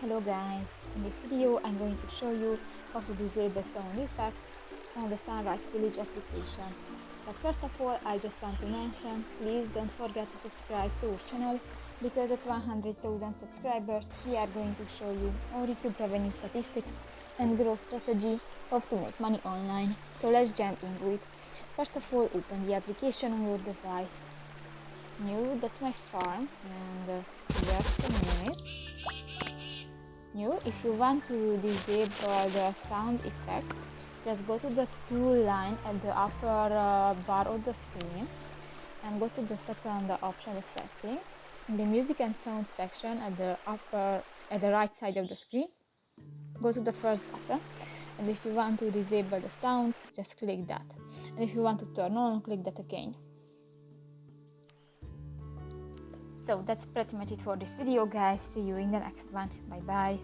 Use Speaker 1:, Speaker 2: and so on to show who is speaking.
Speaker 1: Hello guys, in this video I'm going to show you how to disable sound effects on the Sunrise Village application. But first of all, I just want to mention, please don't forget to subscribe to our channel, because at 100,000 subscribers we are going to show you our YouTube revenue statistics and growth strategy, how to make money online. So let's jump into it. First of all, open the application on your device. New, that's my farm, and just a minute. New, if you want to disable the sound effects, just go to the tool line at the upper bar of the screen and go to the second option, the settings. In the music and sound section at the right side of the screen, go to the first button, and if you want to disable the sound, just click that, and if you want to turn on, click that again. So that's pretty much it for this video guys. See you in the next one. Bye bye.